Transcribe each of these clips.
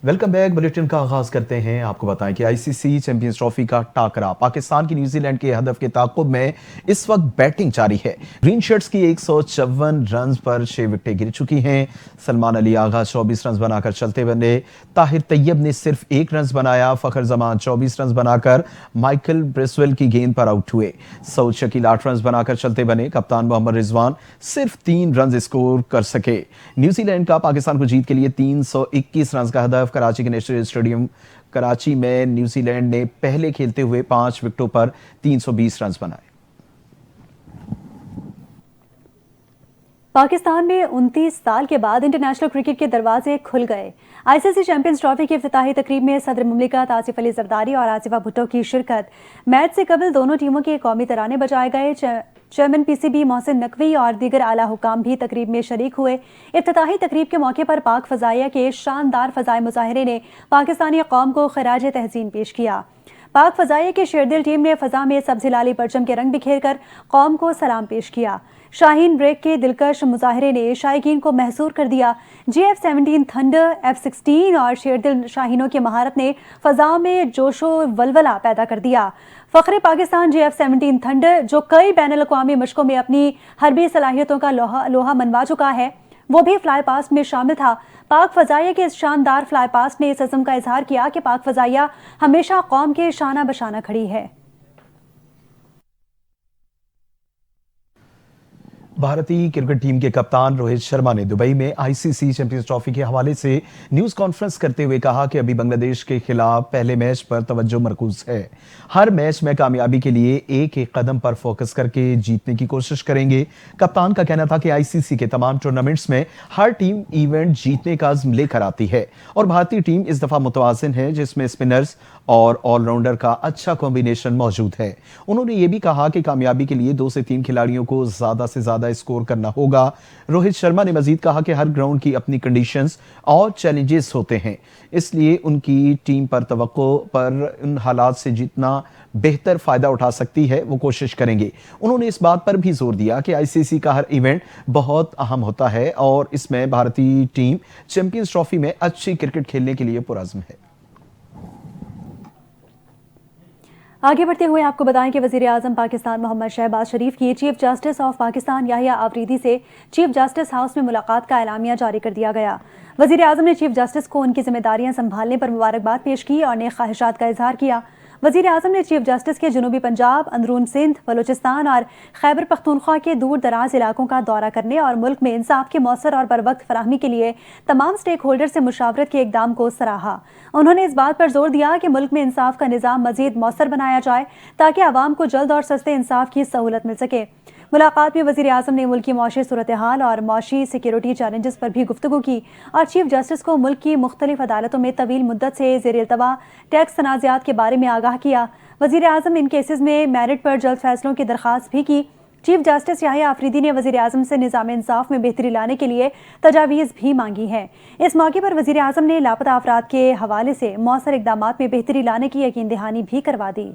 Welcome back. Bulletin का आगाज करते हैं। आपको बताएं कि आईसीसी चैंपियंस ट्रॉफी का टाकरा पाकिस्तान की न्यूजीलैंड के हदफ के ताक़ुब में इस वक्त बैटिंग जारी है। ग्रीन शर्ट्स की 154 रन पर 6 विकेटें गिर चुकी हैं। सलमान अली आगा 24 रन बनाकर चलते बने। ताहिर तैयब ने सिर्फ 1 रन बनाया। फखर जमान 24 रन बनाकर माइकल ब्रेसवेल की गेंद पर आउट हुए। सऊद शकील 8 रन बनाकर चलते बने। कप्तान मोहम्मद रिजवान सिर्फ 3 रन स्कोर कर सके। न्यूजीलैंड का पाकिस्तान को जीत के लिए 321 रन का हदफ। कराची के नेशनल स्टेडियम कराची में न्यूजीलैंड ने पहले खेलते हुए 5 विकेटों पर 320 रन बनाए। पाकिस्तान में 29 साल के बाद इंटरनेशनल क्रिकेट के दरवाजे खुल गए। आईसीसी चैंपियंस ट्रॉफी की इफ्तिताही तकरीब में सदर मुमलिकत आसिफ अली जरदारी और आसिफा भुट्टो की शिरकत। मैच से कबल दोनों टीमों के कौमी तराने बजाए गए। चेयरमैन पीसीबी मोहसिन नकवी और दीगर आला हुकाम भी तकरीब में शरीक हुए। इफ्तिताही तकरीब के मौके पर पाक फजाइया के शानदार फजाई मुजाहिरे ने पाकिस्तानी कौम को खराज तहसीन पेश किया। पाक फजाइया की शेरदिल टीम ने फजा में सब्ज हिलाली परचम के रंग बिखेर कर कौम को सलाम पेश किया। शाहीन ब्रेक के दिलकश मुजाहिरे ने शायकीन को महसूर कर दिया। GF-17 थंडर, F-16 और शेरदिल शाहीनों की महारत ने फजाओं में जोशो वलवला पैदा कर दिया। फख्रे पाकिस्तान GF-17 थंडर, जो कई बैनुल-अक़वामी मशकों में अपनी हरबी सलाहियतों का लोहा मनवा चुका है, वो भी फ्लाई पास्ट में शामिल था। पाक फजाइया के इस शानदार फ्लाई पास्ट ने इस अज़्म का इजहार किया कि पाक फजाइया हमेशा कौम के शाना बशाना खड़ी है। भारतीय क्रिकेट टीम के कप्तान रोहित शर्मा ने दुबई में आईसीसी चैंपियंस ट्रॉफी के हवाले से न्यूज कॉन्फ्रेंस करते हुए कहा कि अभी बांग्लादेश के खिलाफ पहले मैच पर तवज्जो मरकूज है। हर मैच में कामयाबी के लिए एक एक कदम पर फोकस करके जीतने की कोशिश करेंगे। कप्तान का कहना था कि आईसीसी के तमाम टूर्नामेंट्स में हर टीम इवेंट जीतने का अज़्म लेकर आती है और भारतीय टीम इस दफा मुतवाज़िन है, जिसमें स्पिनर्स और ऑलराउंडर का अच्छा कॉम्बिनेशन मौजूद है। उन्होंने ये भी कहा कि कामयाबी के लिए 2 से 3 खिलाड़ियों को ज्यादा से ज्यादा स्कोर करना होगा। रोहित शर्मा ने मजीद कहा कि हर ग्राउंड की अपनी कंडीशंस और चैलेंजेस होते हैं, इसलिए उनकी टीम पर तवक्को पर उन हालात से जितना बेहतर फायदा उठा सकती है वो कोशिश करेंगे। उन्होंने इस बात पर भी जोर दिया कि आईसीसी का हर इवेंट बहुत अहम होता है और इसमें भारतीय टीम चैंपियंस ट्रॉफी में अच्छी क्रिकेट खेलने के लिए पुरअज़्म है। आगे बढ़ते हुए आपको बताएं कि वज़ीर आज़म पाकिस्तान मोहम्मद शहबाज शरीफ की chief justice of Pakistan Yahya Afridi से चीफ जस्टिस हाउस में मुलाकात का एलामिया जारी कर दिया गया। वज़ीर आज़म ने चीफ जस्टिस को उनकी जिम्मेदारियां संभालने पर मुबारकबाद पेश की और नेक ख्वाहिशात का इजहार किया। वज़ीर आज़म ने चीफ जस्टिस के जनूबी पंजाब, अंदरून सिंध, बलूचिस्तान और खैबर पख्तूनख्वा के दूर दराज इलाकों का दौरा करने और मुल्क में इंसाफ की मौसर और बरवक्त फराहमी के लिए तमाम स्टेक होल्डर से मुशावरत के इकदाम को सराहा। उन्होंने इस बात पर जोर दिया कि मुल्क में इंसाफ का निज़ाम मजीद मौसर बनाया जाए ताकि आवाम को जल्द और सस्ते इंसाफ की सहूलत मिल सके। मुलाकात में वज़ीर आज़म ने मुल्क की मौशी सूरत हाल और मौशी सिक्योरिटी चैलेंजेस पर भी गुफ्तगू की और चीफ जस्टिस को मुल्क की मुख्तलिफ अदालतों में तवील मुद्दत से ज़ेर इल्तवा टैक्स तनाज़ात के बारे में आगाह किया। वज़ीर आज़म इन केसेस में मेरिट पर जल्द फैसलों की दरख्वास्त भी की। चीफ जस्टिस याहिया आफरीदी ने वज़ीर आज़म से निज़ाम इंसाफ में बेहतरी लाने के लिए तजावीज़ भी मांगी है। इस मौके पर वज़ीर आज़म ने लापता अफराद के हवाले से मौसर इक़दामात में बेहतरी लाने की यकीन दहानी भी करवा दी।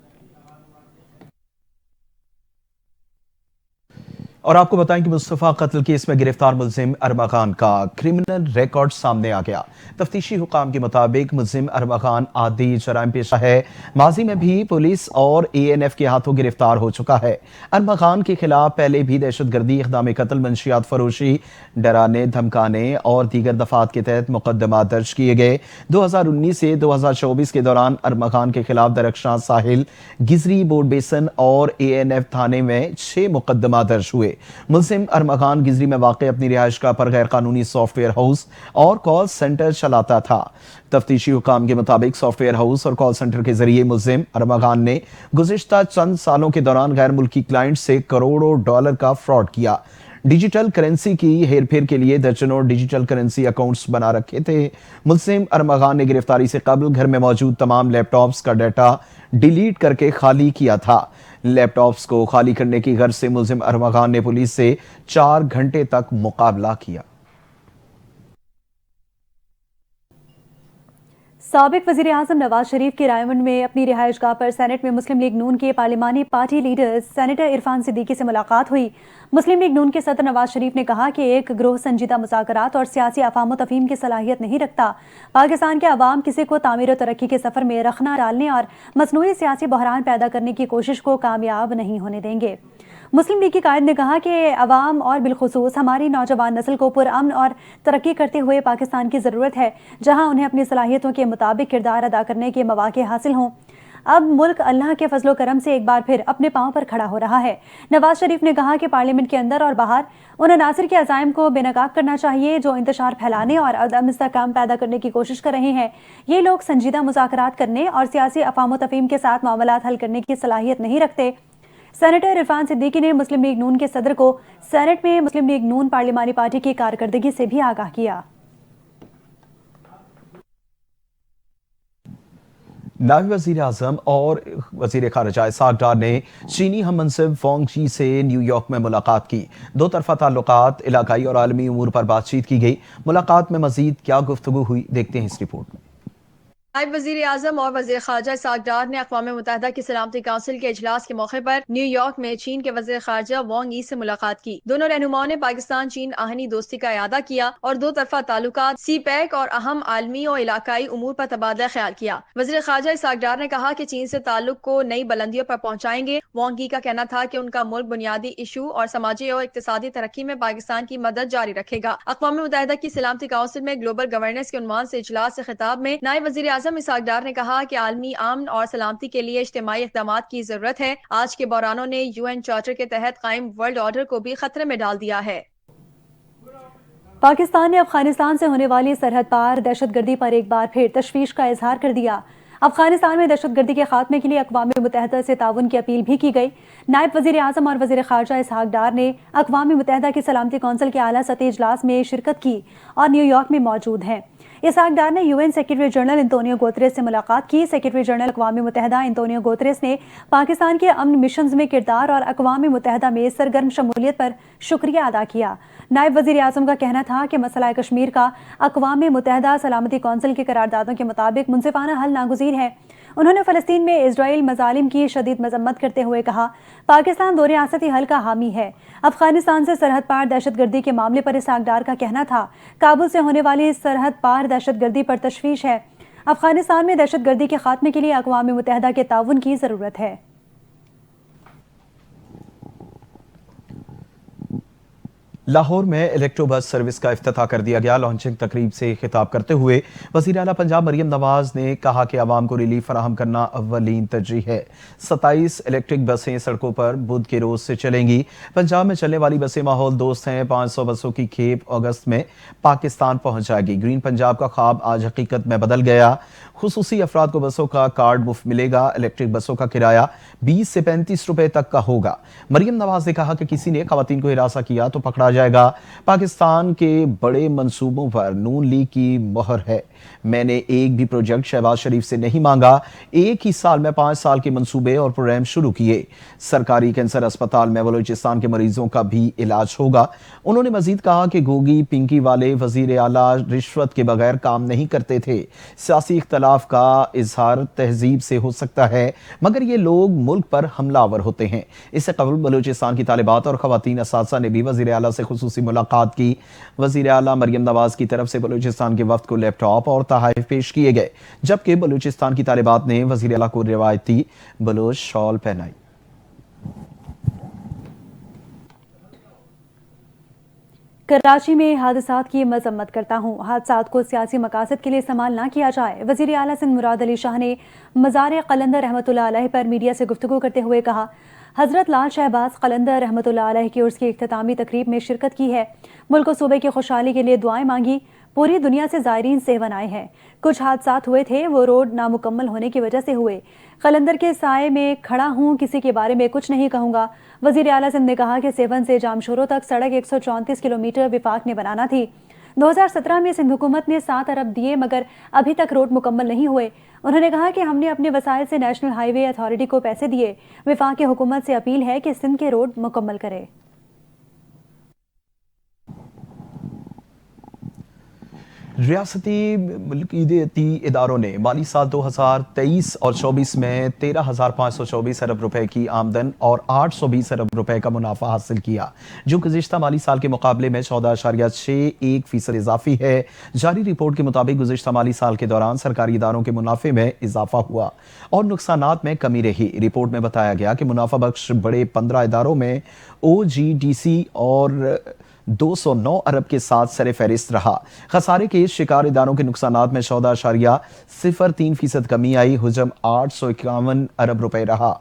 और आपको बताएं कि मुस्तफ़ा कत्ल केस में गिरफ्तार मुल्जिम अरमा खान का क्रिमिनल रिकॉर्ड सामने आ गया। तफ्तीशी हुकाम के मुताबिक मुल्जिम अरमा खान आदि जराइम पेशा है। माजी में भी पुलिस और ANF के हाथों गिरफ्तार हो चुका है। अरमा खान के खिलाफ पहले भी दहशतगर्दी, इक़दाम कत्ल, मंशियात फरोशी, डराने धमकाने और दीगर दफात के तहत मुकदमा दर्ज किए गए। 2019 से 2024 के दौरान अरमा खान के खिलाफ दरख्शां, साहिल, गिजरी, बोर्ड बेसन और ANF थाने में 6 मुकदमा दर्ज हुए। मुल्जिम अरमा खान गिजरी में वाक़ अपनी रिहाइशगाह पर गैर कानूनी सॉफ्टवेयर हाउस और कॉल सेंटर चलाता था। तफ्तीशी हुकाम के मुताबिक सॉफ्टवेयर हाउस और कॉल सेंटर के जरिए मुल्जिम अरमा खान ने गुज़िश्ता चंद सालों के दौरान गैर मुल्की क्लाइंट से करोड़ों डॉलर का फ्रॉड किया। डिजिटल करेंसी की हेरफेर के लिए दर्जनों डिजिटल करेंसी अकाउंट्स बना रखे थे। मुल्जिम अरमा खान ने गिरफ्तारी से कबल घर में मौजूद तमाम लैपटॉप्स का डाटा डिलीट करके खाली किया था। लैपटॉप्स को खाली करने की गर्ज से मुल्जिम अरमा खान ने पुलिस से 4 घंटे तक मुकाबला किया। साबिक वज़ीर आज़म नवाज शरीफ की रायवंड में अपनी रिहाइश गाह पर सेनेट में मुस्लिम लीग नून के पार्लिमानी party leader senator Irfan Siddiqui से मुलाकात हुई। मुस्लिम लीग नून के सदर नवाज शरीफ ने कहा कि एक ग्रोह संजीदा मुज़ाकरात और सियासी अफाम तफहीम की सलाहियत नहीं रखता। पाकिस्तान के अवाम किसी को तामीर और तरक्की के सफ़र में रखना डालने और मसनूई सियासी बहरान पैदा करने की कोशिश को कामयाब नहीं होने देंगे। मुस्लिम लीग की कायद ने कहा कि अवाम और बिलखुसूस हमारी नौजवान नस्ल को पुरअमन और तरक्की करते हुए पाकिस्तान की ज़रूरत है, जहां उन्हें अपनी सलाहियतों के मुताबिक किरदार अदा करने के मौके हासिल हों। अब मुल्क अल्लाह के फजलो करम से एक बार फिर अपने पांव पर खड़ा हो रहा है। नवाज शरीफ ने कहा कि पार्लियामेंट के अंदर और बाहर उन अनासिर के अज़ाइम को बेनकाब करना चाहिए जो इंतशार फैलाने और अदम इस्तेहकाम पैदा करने की कोशिश कर रहे हैं। ये लोग संजीदा मुज़ाकरात करने और सियासी अफाम तफहीम के साथ मामलात हल करने की सलाहियत नहीं रखते। सेनेटर इरफान सिद्दीकी ने मुस्लिम लीग नून के सदर को सेनेट में मुस्लिम लीग नून पार्लिमानी पार्टी की कारकर्दगी से भी आगाह किया। नायब वज़ीर आज़म और वज़ीर ख़ारिजा इसहाक़ डार ने चीनी हम मनसब वांग शी से न्यूयॉर्क में मुलाकात की। दो तरफ़ा ताल्लुकात, इलाकाई और आलमी उमूर पर बातचीत की गई। मुलाकात में मज़ीद क्या गुफ्तगू हुई, देखते हैं इस रिपोर्ट में। नायब वज़ीर आज़म और वज़ीर ख़ारिजा इसहाक़ डार ने अक़वाम मुत्तहिदा की सलामती काउंसिल के इजलास के मौके पर न्यूयॉर्क में चीन के वज़ीर ख़ारिजा वांग यी से मुलाकात की। दोनों रहनुमाओं ने पाकिस्तान चीन आहनी दोस्ती का इयादा किया और दो तरफ़ा ताल्लुकात, सी पैक और अहम आलमी और इलाकाई उमूर पर तबादला ख्याल किया। वज़ीर ख़ारिजा इसहाक़ डार ने कहा कि चीन से ताल्लुक को नई बुलंदियों पर पहुँचाएंगे। वांग यी का कहना था कि उनका मुल्क बुनियादी इशू और समाजी और इक़्तिसादी तरक्की में पाकिस्तान की मदद जारी रखेगा। अक़वाम मुत्तहिदा की सलामती काउंसिल में ग्लोबल गवर्नेंस के उन्वान से इजलास से खिताब में नायब वज़ीर आज़म इसहाक़ डार ने कहा कि आलमी अमन और सलामती के लिए इज्तिमाई इक़दामात की जरूरत है। आज के बहरानों ने UN चार्टर के तहत कायम वर्ल्ड ऑर्डर को भी खतरे में डाल दिया है। पाकिस्तान ने अफगानिस्तान से होने वाली सरहद पार दहशतगर्दी पर एक बार फिर तशवीश का इजहार कर दिया। अफगानिस्तान में दहशतगर्दी के खात्मे के लिए अक़वाम मुत्तहिदा से ताउन की अपील भी की गई। नायब वज़ीर आज़म और वज़ीर ख़ारिजा इसहाक़ डार ने अक़वाम मुत्तहिदा की सलामती कौंसिल के आला सतही इजलास में शिरकत की और न्यूयॉर्क में मौजूद हैं। इसहाक़ डार ने UN secretary general Antonio Guterres से मुलाकात की। सेक्रेटरी जनरल अक़वाम मुत्तहिदा एंटोनियो गुतेरेस ने पाकिस्तान के अमन मिशंस में किरदार और अक़वाम मुत्तहिदा में सरगर्म शमूलियत पर शुक्रिया अदा किया। नायब वज़ीर आज़म का कहना था कि मसला कश्मीर का अक़वाम मुत्तहिदा सलामती कौंसिल के करारदादों के मुताबिक मुनसिफाना हल नागुज़ीर है। उन्होंने फ़लस्तीन में इजराइल मज़ालिम की शदीद मज़म्मत करते हुए कहा, पाकिस्तान दो रियासती हल का हामी है। अफगानिस्तान से सरहद पार दहशतगर्दी के मामले पर इसहाक़ डार का कहना था, काबुल से होने वाली सरहद पार दहशतगर्दी पर तशवीश है। अफगानिस्तान में दहशतगर्दी के खात्मे के लिए अक़वाम मुत्तहिदा के ताउन की ज़रूरत है। लाहौर में इलेक्ट्रो बस सर्विस का इफ्तिताह कर दिया गया। लॉन्चिंग तकरीब से खिताब करते हुए वज़ीर आला पंजाब मरियम नवाज ने कहा कि आवाम को रिलीफ फराहम करना अव्वलीन तरजीह है। 27 इलेक्ट्रिक बसें सड़कों पर बुध के रोज से चलेंगी। पंजाब में चलने वाली बसें माहौल दोस्त हैं। 500 बसों की खेप अगस्त में पाकिस्तान पहुंच जाएगी। ग्रीन पंजाब का ख्वाब आज हकीकत में बदल गया। खुसूसी अफराद को बसों का कार्ड मुफ्त मिलेगा। इलेक्ट्रिक बसों का किराया 20 से 35 रुपए तक का होगा। मरियम नवाज ने कहा कि किसी ने खवातीन को हिरासा किया तो पकड़ा जाएगा। पाकिस्तान के बड़े मंसूबों पर नून लीग की मोहर है। मैंने एक भी प्रोजेक्ट शहबाज शरीफ से नहीं मांगा। एक ही साल में 5 साल के मंसूबे और प्रोग्राम शुरू किए। सरकारी कैंसर अस्पताल में बलूचिस्तान के मरीजों का भी इलाज होगा। उन्होंने मजीद कहा कि गोगी पिंकी वाले वजीर आला रिश्वत के बगैर काम नहीं करते थे। सियासी इख्तलाफ का इजहार तहजीब से हो सकता है, मगर ये लोग मुल्क पर हमलावर होते हैं। इससे कबल बलूचिस्तान की तालिबात और खवातीन असातिज़ा ने भी वजीर आला से खुसूसी मुलाकात की। वजीर आला मरियम नवाज की तरफ से बलूचिस्तान के वफ्द को लैपटॉप और तोहफे पेश किए गए, जबकि बलूचिस्तान की तालिबात ने वजीर आला को रिवायती बलोच शॉल पहनाई। कराची में हादसात की मजम्मत करता हूँ। हादसात को सियासी मकासद के लिए इस्तेमाल ना किया जाए। वज़ीर आला सिंध मुराद अली शाह ने मज़ार कलंदर रहमतुल्लाह अलैह पर मीडिया से गुफ्तगू करते हुए कहा, हज़रत लाल शहबाज कलंदर रहमतुल्लाह अलैह की उर्स की इख्तितामी तकरीब में शिरकत की है। मुल्क सूबे की खुशहाली के लिए दुआएं मांगी। पूरी दुनिया से ज़ायरीन सेवन आए हैं। कुछ हादसात हुए थे, वो रोड नामुकम्मल होने की वजह से हुए। कलंदर के साए में खड़ा हूँ, किसी के बारे में कुछ नहीं कहूँगा। वज़ीर आला सिंध ने कहा कि सेवन से जामशोरों तक सड़क 134 किलोमीटर विफाक ने बनाना थी। 2017 में सिंध हुकूमत ने 7 अरब दिए, मगर अभी तक रोड मुकम्मल नहीं हुए। उन्होंने कहा कि हमने अपने वसाइल से नेशनल हाईवे अथॉरिटी को पैसे दिए। विफाकी हुकूमत से अपील है कि सिंध के रोड मुकम्मल करे। ریاستی ملکیتی اداروں نے مالی سال 2023 اور 24 میں 13,524 ارب روپے کی آمدن اور 820 ارب روپے کا منافع حاصل کیا، جو گزشتہ مالی سال کے مقابلے میں 14.61% اضافی ہے۔ جاری رپورٹ کے مطابق گزشتہ مالی سال کے دوران سرکاری اداروں کے منافع میں اضافہ ہوا اور نقصانات میں کمی رہی۔ رپورٹ میں بتایا گیا کہ منافع بخش بڑے 15 اداروں میں OGDC اور 209 ارب کے ساتھ سر فہرست رہا۔ خسارے کے شکار اداروں کے نقصانات میں 14.03% کمی آئی، حجم 851 ارب روپے رہا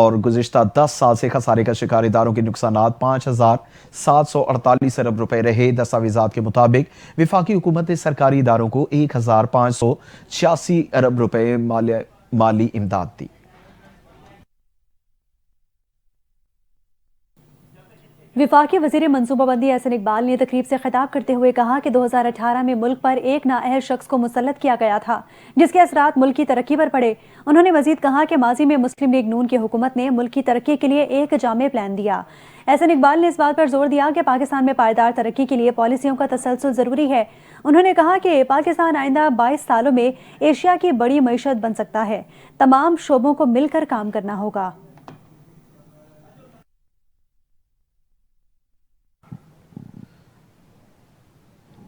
اور گزشتہ 10 سال سے خسارے کا شکار اداروں کے نقصانات 5,748 ارب روپے رہے۔ دستاویزات کے مطابق وفاقی حکومت نے سرکاری اداروں کو 1,586 ارب روپے مالی امداد دی۔ وفاقی وزیر منصوبہ بندی احسن اقبال نے تقریب سے خطاب کرتے ہوئے کہا کہ 2018 میں ملک پر ایک نااہل شخص کو مسلط کیا گیا تھا، جس کے اثرات ملک کی ترقی پر پڑے۔ انہوں نے مزید کہا کہ ماضی میں مسلم لیگ نون کی حکومت نے ملک کی ترقی کے لیے ایک جامع پلان دیا۔ احسن اقبال نے اس بات پر زور دیا کہ پاکستان میں پائیدار ترقی کے لیے پالیسیوں کا تسلسل ضروری ہے۔ انہوں نے کہا کہ پاکستان آئندہ 22 سالوں میں ایشیا کی بڑی معیشت بن سکتا ہے، تمام شعبوں کو مل کر کام کرنا ہوگا۔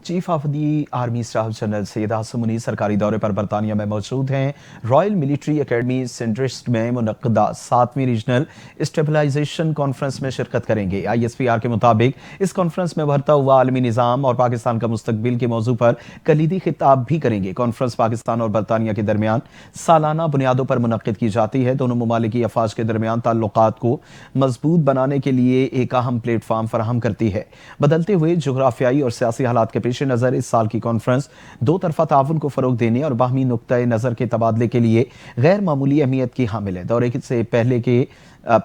Chief of the army staff general Syed Asim Munir سرکاری دورے پر برطانیہ میں موجود ہیں۔ رائل ملٹری اکیڈمی سینڈرسٹ میں منعقدہ 7ویں ریجنل اسٹیبلائزیشن کانفرنس میں شرکت کریں گے۔ ISPR کے مطابق اس کانفرنس میں ابھرتا ہوا عالمی نظام اور پاکستان کا مستقبل کے موضوع پر کلیدی خطاب بھی کریں گے۔ کانفرنس پاکستان اور برطانیہ کے درمیان سالانہ بنیادوں پر منعقد کی جاتی ہے۔ دونوں ممالک کی افواج کے درمیان تعلقات کو مضبوط بنانے کے لیے ایک اہم پلیٹ فارم فراہم کرتی ہے۔ بدلتے ہوئے جغرافیائی اور سیاسی حالات کے پیش نظر اس سال کی کانفرنس دو طرفہ تعاون کو فروغ دینے اور باہمی نقطۂ نظر کے تبادلے کے لیے غیر معمولی اہمیت کی حامل ہے۔ دورے سے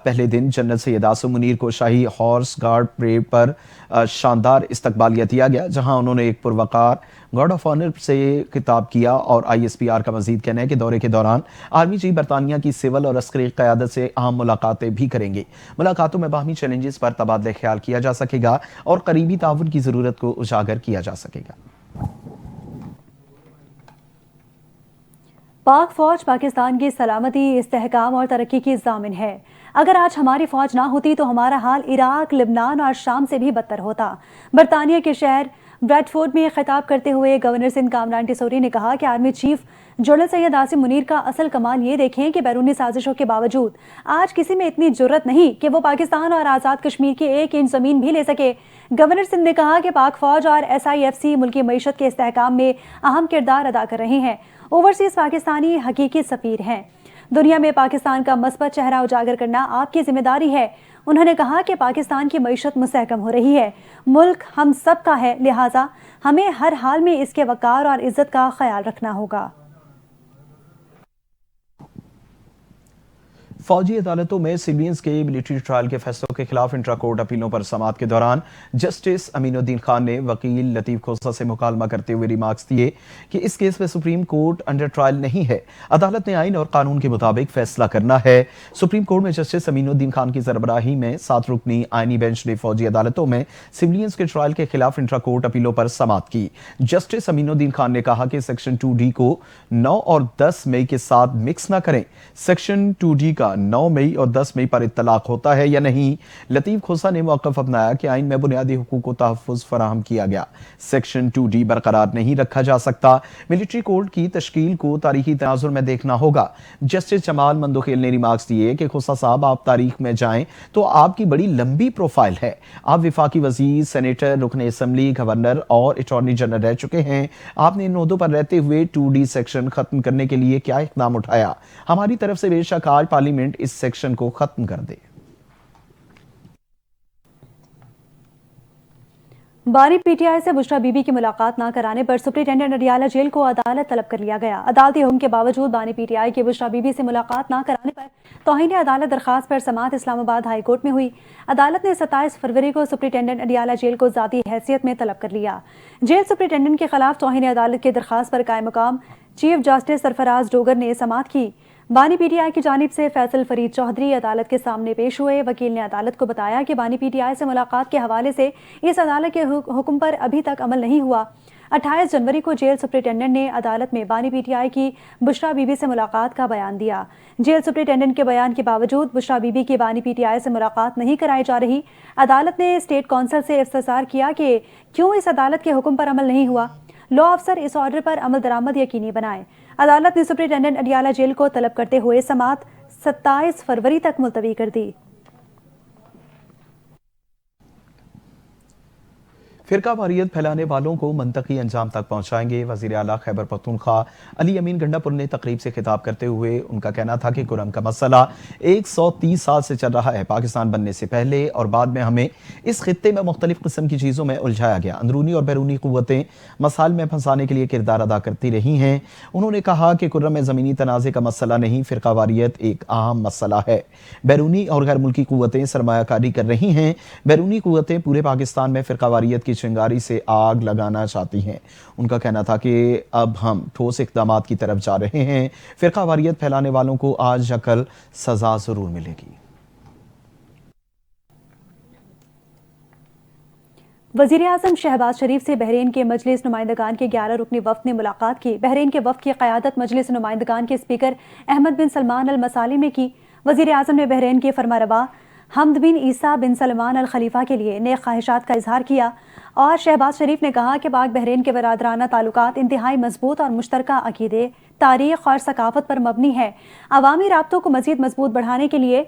پہلے دن جنرل سید عاصم منیر کو شاہی ہارس گارڈ پریڈ پر شاندار استقبالیہ دیا گیا، جہاں انہوں نے ایک پروقار گارڈ آف آنر سے خطاب کیا اور ISPR کا مزید کہنا ہے کہ دورے کے دوران آرمی چیف برطانیہ کی سول اور عسکری قیادت سے اہم ملاقاتیں بھی کریں گے۔ ملاقاتوں میں باہمی چیلنجز پر تبادلہ خیال کیا جا سکے گا اور قریبی تعاون کی ضرورت کو اجاگر کیا جا سکے گا۔ پاک فوج پاکستان کی سلامتی، استحکام اور ترقی کی ضامن ہے۔ اگر آج ہماری فوج نہ ہوتی تو ہمارا حال عراق، لبنان اور شام سے بھی بدتر ہوتا۔ برطانیہ کے شہر بریڈ فورڈ میں خطاب کرتے ہوئے گورنر سندھ کامران ٹیسوری نے کہا کہ army chief general Syed Asim Munir کا اصل کمال یہ دیکھیں کہ بیرونی سازشوں کے باوجود آج کسی میں اتنی جرت نہیں کہ وہ پاکستان اور آزاد کشمیر کی 1 انچ زمین بھی لے سکے۔ گورنر سندھ نے کہا کہ پاک فوج اور SIFC ملکی معیشت کے استحکام میں اہم کردار ادا کر رہے ہیں۔ اوورسیز پاکستانی حقیقی سفیر ہیں۔ دنیا میں پاکستان کا مثبت چہرہ اجاگر کرنا آپ کی ذمہ داری ہے۔ انہوں نے کہا کہ پاکستان کی معیشت مستحکم ہو رہی ہے، ملک ہم سب کا ہے، لہٰذا ہمیں ہر حال میں اس کے وقار اور عزت کا خیال رکھنا ہوگا۔ فوجی عدالتوں میں سویلینز کے ملٹری ٹرائل کے فیصلوں کے خلاف انٹرا کورٹ اپیلوں پر سماعت کے دوران جسٹس امین الدین خان نے وکیل لطیف کھوسہ سے مکالمہ کرتے ہوئے ریمارکس دیے کہ اس کیس میں سپریم کورٹ انڈر ٹرائل نہیں ہے، عدالت نے آئین اور قانون کے مطابق فیصلہ کرنا ہے۔ سپریم کورٹ میں جسٹس امین الدین خان کی سربراہی میں 7 رکنی آئینی بینچ نے فوجی عدالتوں میں سویلینز کے ٹرائل کے خلاف انٹرا کورٹ اپیلوں پر سماعت کی۔ جسٹس امین الدین خان نے کہا کہ سیکشن 2D کو 9 اور 10 مئی کے ساتھ مکس نہ کریں۔ سیکشن 2D کا 9 مئی اور 10 مئی پر اطلاق ہوتا ہے یا نہیں۔ لطیف کھوسہ نے موقف اپنایا کہ آئین میں بنیادی حقوق کو تحفظ فراہم کیا گیا، سیکشن 2D برقرار نہیں رکھا جا سکتا۔ ملٹری کورٹ کی تشکیل کو تاریخی تناظر میں دیکھنا ہوگا۔ جسٹس جمال مندوخیل نے ریمارکس دیے کہ کھوسہ صاحب، آپ تاریخ میں جائیں تو آپ کی بڑی لمبی پروفائل ہے، آپ وفاقی وزیر، سینیٹر، رکن اسمبلی، گورنر اور اٹارنی جنرل رہ چکے ہیں۔ آپ نے ان عہدوں پر رہتے ہوئے 2D سیکشن ختم کرنے کے لیے کیا اقدام اٹھایا؟ ہماری طرف سے بے شک آج پارلیمنٹ اس سیکشن کو ختم کر دے۔ بانی PTI سے بشرا بی بی کی ملاقات نہ کرانے پر سپرنٹینڈنٹ اڈیالہ جیل کو عدالت طلب کر لیا گیا۔ عدالتی حکم کے باوجود بانی PTI کی بشرا بی بی سے ملاقات نہ کرانے پر توہین عدالت درخواست پر سماعت اسلام آباد ہائی کورٹ میں ہوئی۔ عدالت نے 27 فروری کو سپرنٹینڈنٹ اڈیالہ جیل کو ذاتی حیثیت میں طلب کر لیا۔ جیل سپرنٹینڈنٹ کے خلاف توہین عدالت کی درخواست پر قائم مقام چیف جسٹس سرفراز ڈوگر نے سماعت کی۔ بانی PTI کی جانب سے فیصل فرید چودھری عدالت کے سامنے پیش ہوئے۔ وکیل نے عدالت کو بتایا کہ بانی PTI سے ملاقات کے حوالے سے اس عدالت کے حکم پر ابھی تک عمل نہیں ہوا۔ 28 जनवरी को जेल सुपरिटेंडेंट ने अदालत में बानी पीटीआई की बुशरा बीबी से मुलाकात का बयान दिया। जेल सुपरिटेंडेंट के बयान के बावजूद बुशरा बीबी की बानी पीटीआई से मुलाकात नहीं कराई जा रही। अदालत ने स्टेट काउंसिल से इफ्तिसार किया कि क्यों इस अदालत के हुक्म पर अमल नहीं हुआ। लॉ अफसर इस ऑर्डर पर अमल दरामद यकीनी बनाए। अदालत ने सुपरिटेंडेंट अडियाला जेल को तलब करते हुए समाअत 27 फरवरी तक मुलतवी कर दी। फिरका वारियत फैलाने वालों को मंतकी अंजाम तक पहुंचाएंगे। वजीर आला खैबर पख्तूनख्वा अली अमीन गंडापुर ने तकरीब से खिताब करते हुए उनका कहना था कि कुरम का मसला 130 साल से चल रहा है। पाकिस्तान बनने से पहले और बाद में हमें इस खित्ते में मुख्तलिफ किस्म की चीज़ों में उलझाया गया। अंदरूनी और बैरूनी क़ुव्वतें मसाइल में फंसाने के लिए किरदार अदा करती रही हैं। उन्होंने कहा कि कुर्रम में ज़मीनी तनाज़े का मसला नहीं, फिरका वारियत एक अहम मसला है। बैरूनी और गैर मुल्की क़ुव्वतें सरमायाकारी कर रही हैं। बैरूनी क़ुव्वतें पूरे पाकिस्तान में फिरका वारियत की चिंगारी से आग लगाना चाहती हैं। उनका कहना था कि अब हम ठोस इक़दामात की तरफ जा रहे हैं। फिरका वारियत फैलाने वालों को आज या कल सजा जरूर मिलेगी। वज़ीर-ए-आज़म शहबाज शरीफ से बहरीन के मजलिस नुमाइंदगान के 11 रुकनी वफ़द ने मुलाकात की। बहरीन के वफ़द की क़यादत मजलिस नुमाइंदगान के स्पीकर अहमद बिन सलमान अल मसाली ने की। वज़ीर-ए-आज़म ने बहरीन के फरमारवा हमद बिन ईसा बिन सलमान अल खलीफा के लिए नेक ख्वाहिशात का इजहार किया और शहबाज शरीफ ने कहा कि पाक बहरीन के बरादराना ताल्लुकात इंतहाई मजबूत और मुश्तरका अकीदे, तारीख़ और सकाफ़त पर मबनी है। अवामी राब्तों को मज़ीद मजबूत बढ़ाने के लिए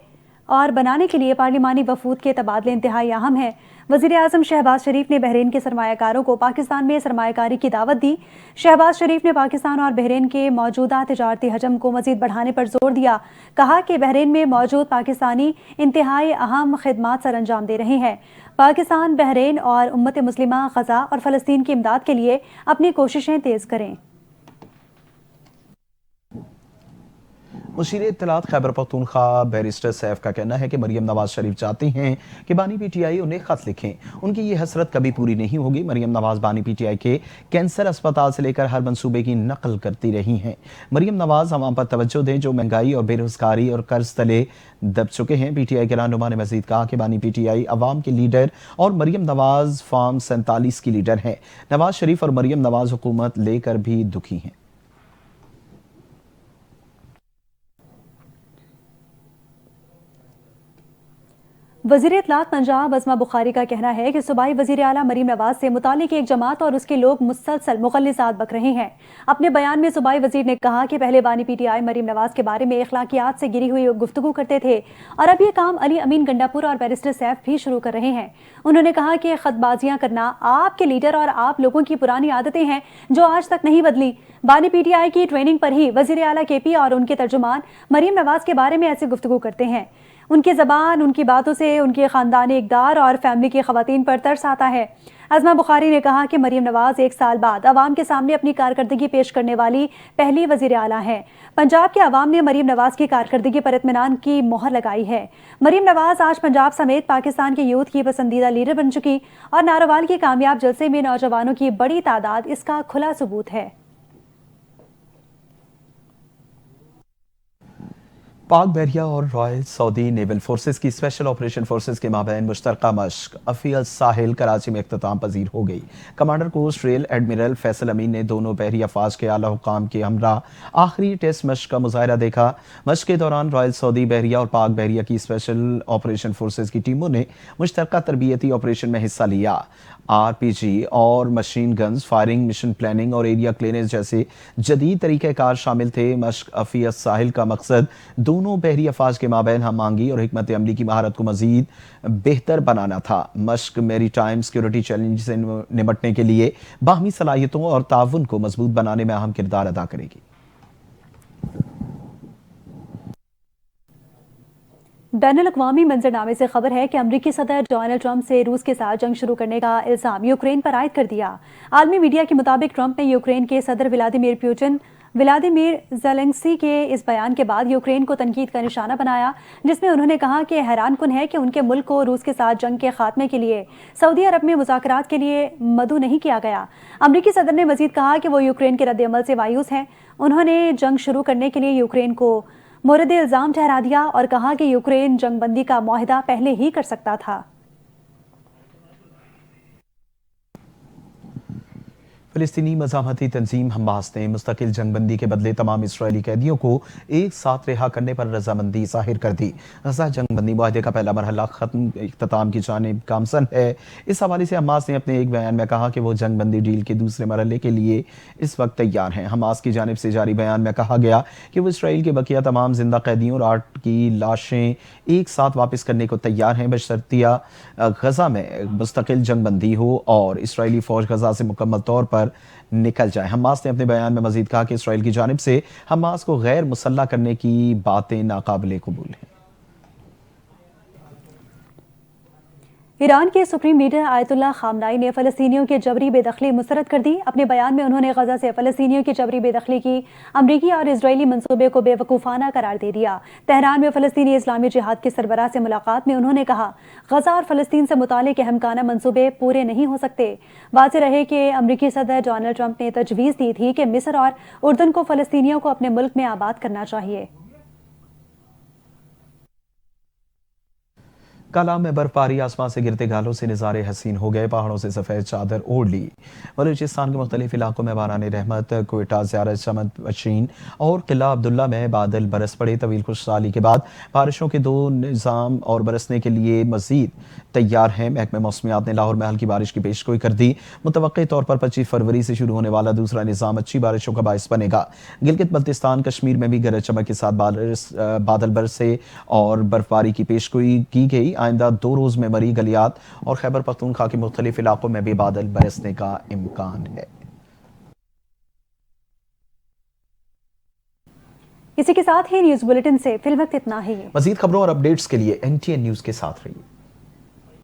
और बनाने के लिए पार्लिमानी वफूद के तबादले इंतहाई अहम है। वज़ीर-ए-आज़म शहबाज शरीफ ने बहरीन के सरमायाकारों को पाकिस्तान में सरमायाकारी की दावत दी। शहबाज शरीफ ने पाकिस्तान और बहरीन के मौजूदा तिजारती हजम को मज़ीद बढ़ाने पर जोर दिया। कहा कि बहरीन में मौजूद पाकिस्तानी इंतहाई अहम खिदमात सर अंजाम दे रहे हैं। पाकिस्तान, बहरीन और उम्मत मुस्लिमा ग़ज़ा और फ़लस्तीन की इमदाद के लिए अपनी कोशिशें तेज़ करें। मुशीर इत्तलात खैबर पख्तूनख्वा बैरिस्टर सैफ का कहना है कि मरियम नवाज शरीफ चाहती हैं कि बानी पीटीआई उन्हें खत लिखें। उनकी ये हसरत कभी पूरी नहीं होगी। मरियम नवाज बानी पीटीआई के कैंसर अस्पताल से लेकर हर मंसूबे की नकल करती रही हैं। मरियम नवाज अवाम पर तवज्जो दें जो महंगाई और बेरोजगारी और कर्ज तले दब चुके हैं। पीटीआई के रहनुमा ने मजीद कहा कि बानी पीटीआई अवाम के लीडर और मरियम नवाज फॉर्म 47 की लीडर हैं। नवाज शरीफ और मरियम नवाज हुकूमत लेकर भी दुखी हैं। वज़ीर इत्तलात पंजाब अज़मा बुखारी का कहना है कि सूबाई वज़ीर आला मरीम नवाज से मुतालिक एक जमात और उसके लोग मुसलसल मुग़ल्लिज़ात बक रहे हैं। अपने बयान में सूबाई वज़ीर ने कहा कि पहले बानी पीटीआई मरीम नवाज के बारे में अखलाकियात से गिरी हुई गुफ्तगू करते थे और अब ये काम अली अमीन गंडापुर और बैरिस्टर सैफ भी शुरू कर रहे हैं। उन्होंने कहा कि खतबाजियाँ करना आपके लीडर और आप लोगों की पुरानी आदतें हैं जो आज तक नहीं बदली। बानी पीटीआई की ट्रेनिंग पर ही वज़ीर आला केपी और उनके तर्जुमान मरीम नवाज के बारे में ऐसे गुफ्तगू करते हैं। उनकी ज़बान, उनकी बातों से उनके ख़ानदानी इक़दार और फैमिली की ख़वातीन पर तरस आता है। अज़मा बुखारी ने कहा कि मरीम नवाज 1 साल बाद अवाम के सामने अपनी कारकर्दगी पेश करने वाली पहली वज़ीर आला हैं। पंजाब के अवाम ने मरीम नवाज की कारकर्दगी पर इत्मीनान की मोहर लगाई है। मरीम नवाज आज पंजाब समेत पाकिस्तान के यूथ की पसंदीदा लीडर बन चुकी और नारोवाल की कामयाब जलसे में नौजवानों की बड़ी तादाद इसका खुला सबूत है। पाक बहरिया और रॉयल सऊदी नेवल फोर्सेस की स्पेशल ऑपरेशन फोर्सेस के माबैन मुश्तरका मश्क अफियल साहिल कराची में इख्तिताम पजीर हो गई। Commander coast rear admiral Faisal Amin ने दोनों बहरी अफवाज के आला हुकाम के हमरा आखिरी टेस्ट मश्क का मुजाहरा देखा। मश्क के दौरान रॉयल सऊदी बहरिया और पाक बहरिया की स्पेशल ऑपरेशन फोर्सेस की टीमों ने मुश्तरका तरबियती ऑपरेशन में हिस्सा लिया। RPG और machine guns, firing, mission planning और एरिया क्लियरेंस जैसे जदीद तरीक़ेकार शामिल थे। मश्क अफियल साहिल का मकसद दोनों बहरी अफवाज के माबैन हम आंगी और हिकमत अमली की महारत को मजीद बेहतर बनाना था। मश्क मेरी टाइम सिक्योरिटी चैलेंज से निपटने के लिए बाहमी सलाहियतों और ताउन को मजबूत बनाने में अहम किरदार अदा करेगी। बैनुल अक़वामी मंजरनामे से खबर है कि अमरीकी सदर डोनाल्ड ट्रंप से रूस के साथ जंग शुरू करने का इल्ज़ाम यूक्रेन पर आयद कर दिया। आलमी मीडिया के मुताबिक ट्रंप ने यूक्रेन के सदर व्लादिमीर ज़ेलेंस्की के इस बयान के बाद यूक्रेन को तनकीद का निशाना बनाया, जिसमें उन्होंने कहा कि हैरानकुन है कि उनके मुल्क को रूस के साथ जंग के खात्मे के लिए सऊदी अरब में मुज़ाकरात के लिए मदऊ नहीं किया गया। अमरीकी सदर ने मजीद कहा कि वो यूक्रेन के रद्द-ए-अमल से मायूस हैं। उन्होंने जंग शुरू करने के लिए यूक्रेन को मोरद इल्ज़ाम ठहरा दिया और कहा कि यूक्रेन जंगबंदी का मुआहदा पहले ही कर सकता था। فلسطینی مزاحمتی تنظیم حماس نے مستقل جنگ بندی کے بدلے تمام اسرائیلی قیدیوں کو ایک ساتھ رہا کرنے پر رضامندی ظاہر کر دی۔ غزہ جنگ بندی معاہدے کا پہلا مرحلہ اختتام کی جانب گامزن ہے۔ اس حوالے سے حماس نے اپنے ایک بیان میں کہا کہ وہ جنگ بندی ڈیل کے دوسرے مرحلے کے لیے اس وقت تیار ہیں۔ حماس کی جانب سے جاری بیان میں کہا گیا کہ وہ اسرائیل کے بقیہ تمام زندہ قیدیوں اور 8 کی لاشیں ایک ساتھ واپس کرنے کو تیار ہیں، بشرطیہ غزہ میں مستقل جنگ بندی ہو اور اسرائیلی فوج غزہ سے مکمل طور پر نکل جائے۔ حماس نے اپنے بیان میں مزید کہا کہ اسرائیل کی جانب سے حماس کو غیر مسلح کرنے کی باتیں ناقابل قبول ہیں۔ ایران کے سپریم لیڈر آیت اللہ خامنائی نے فلسطینیوں کی جبری بے دخلی مسترد کر دی۔ اپنے بیان میں انہوں نے غزہ سے فلسطینیوں کی جبری بے دخلی کی امریکی اور اسرائیلی منصوبے کو بے وقوفانہ قرار دے دیا۔ تہران میں فلسطینی اسلامی جہاد کے سربراہ سے ملاقات میں انہوں نے کہا غزہ اور فلسطین سے متعلق اہمکانہ منصوبے پورے نہیں ہو سکتے۔ واضح رہے کہ امریکی صدر ڈونلڈ ٹرمپ نے تجویز دی تھی کہ مصر اور اردن کو فلسطینیوں کو اپنے ملک میں آباد کرنا چاہیے۔ کالام میں برف باری، آسمان سے گرتے گالوں سے نظارے حسین ہو گئے، پہاڑوں سے سفید چادر اوڑھ لی۔ بلوچستان کے مختلف علاقوں میں باران رحمت، کوئٹہ، زیارت چمن بشین اور قلعہ عبداللہ میں بادل برس پڑے۔ طویل خشکسالی کے بعد بارشوں کے 2 نظام اور برسنے کے لیے مزید تیار ہیں۔ محکمہ موسمیات نے لاہور میں ہلکی بارش کی پیشگوئی کر دی۔ متوقع طور پر 25 فروری سے شروع ہونے والا دوسرا نظام اچھی بارشوں کا باعث بنے گا۔ گلگت بلتستان، کشمیر میں بھی گرج چمک کے ساتھ بادل برسے اور برفباری کی پیشگوئی کی گئی۔ آئندہ 2 روز میں مری، گلیات اور خیبر پختونخوا کے مختلف علاقوں میں بھی بادل برسنے کا امکان ہے۔ اسی کے ساتھ ہی نیوز بلیٹن سے فی الوقت اتنا ہی۔ مزید خبروں اور اپڈیٹس کے لیے NTN نیوز کے ساتھ رہیے۔